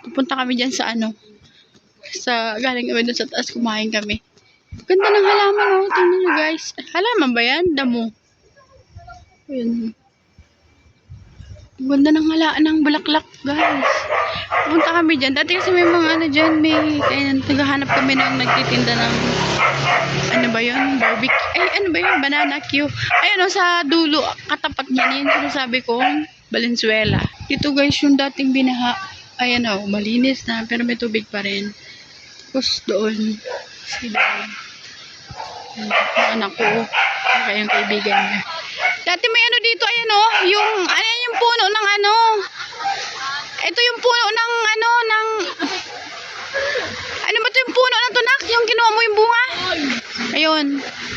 Pupunta kami dyan sa galing kami dun sa taas, kumain kami. Ganda ng halaman, oh. Tingnan nyo, guys. Halaman ba yan? Damo. Ayun. Ganda ng bulaklak, guys. Pupunta kami dyan. Dati kasi may mga dyan, naghahanap kami ng nagtitinda ng barbecue. Ay, banana Q. Ayun, sa dulo, katapat niya, yun sinasabi kong Valenzuela. Dito, guys, yung dating binaha. Ayan, malinis na, pero may tubig pa rin. Tapos doon, sila, yung anak ko, kaya yung kaibigan niya. Dati may dito, ayan yung puno ng ito yung puno ng ano ba ito yung puno ng tunak? Yung kinuha mo yung bunga? Ayun,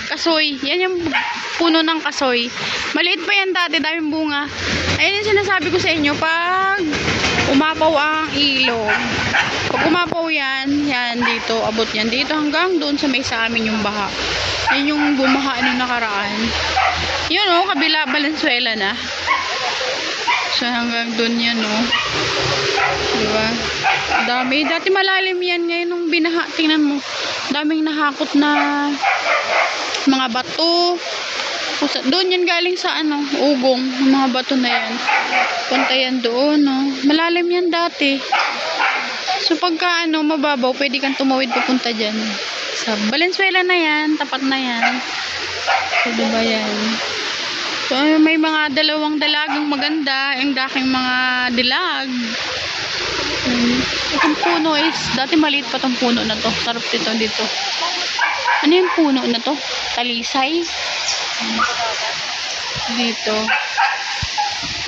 kasoy. Yan yung puno ng kasoy. Maliit pa yan dati, daming bunga. Ayun yung sinasabi ko sa inyo, pag umapaw ang ilog. Pag umapaw yan dito, abot yan dito hanggang doon sa may sa amin yung baha. Yan yung bumaha nung nakaraan. Yun kabila Valenzuela na. So hanggang doon yan diba? Dami. Dati malalim yan, ngayon nung binaha, tingnan mo. Daming nahakot na mga bato. Doon yan galing sa ugong, mga bato na yan. Punta yan doon, malalim yan dati. So pagka mababaw, pwede kang tumawid papunta dyan. Sa Valenzuela na yan, tapat na yan. So diba yan? So may mga dalawang dalagang maganda, yung daking mga dilag. Itong puno is, dati maliit pa tong puno na to. Sarap dito. Ano yung puno na to? Talisay? Dito.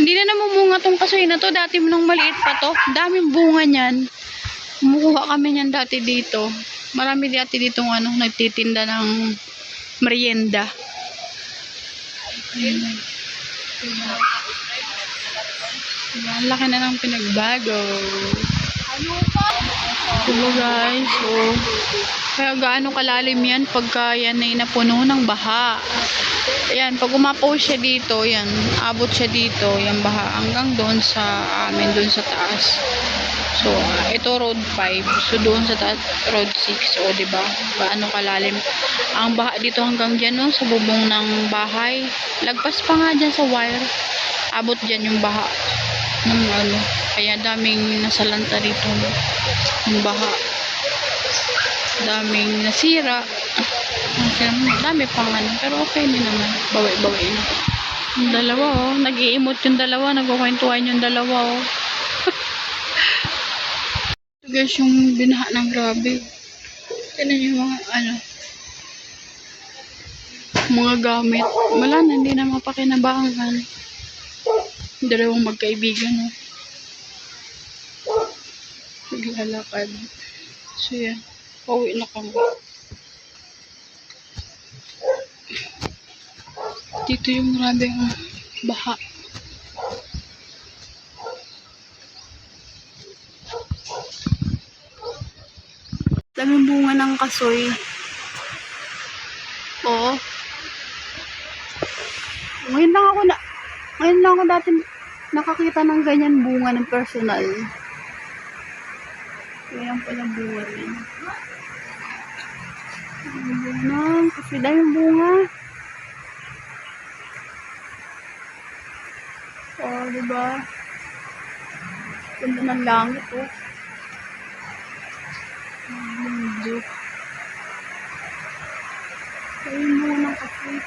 Hindi na namumunga tong kasoy na to. Dati nung maliit pa to. Daming bunga niyan. Kumukuha kami niyan dati dito. Marami dati ditong nagtitinda ng merienda. Ang laki na ng pinagbago. Diba, guys? Kaya gaano kalalim yan pagka yan ay napuno ng baha. Ayan, pag umapaw siya dito, yan, abot siya dito, yung baha, hanggang doon sa amin, doon sa taas. So, ito road 5. So, doon sa taas, road 6. Diba? Gaano kalalim. Ang baha dito hanggang dyan, sa bubong ng bahay. Lagpas pa nga dyan sa wire. Abot dyan yung baha. Kaya daming nasalanta dito. Yung baha. Daming nasira. Dami pang pero okay din naman. Bawi-bawi na. Yung dalawa, nag-iimot yung dalawa. Nagkukwentuhan yung dalawa, guys, yung binaha ng grabe. Tignan yung mga gamit. Wala na, hindi na mapakinabangan. Dalawang magkaibigan, naglalakad. So yan, pauwi na kami. Dito yung maraming baha. Daming bunga ng kasoy. Ngayon lang ako dati nakakita ng ganyan bunga ng personal. Ayan pala bunga rin. Kasi daming bunga. Diba? Ganda ng langit, Ayun muna kasi.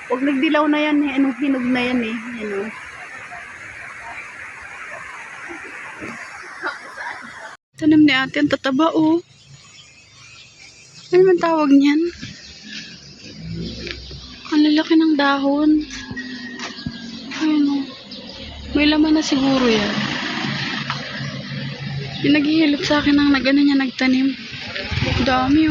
Pag nagdilaw na yan, hinog na yan Tanim ni ate, ang tataba, Ano man tawag niyan? Ang lalaki ng dahon. Ayun, may laman na siguro yan. Yung naghihilot sa akin ng niya nagtanim. Dami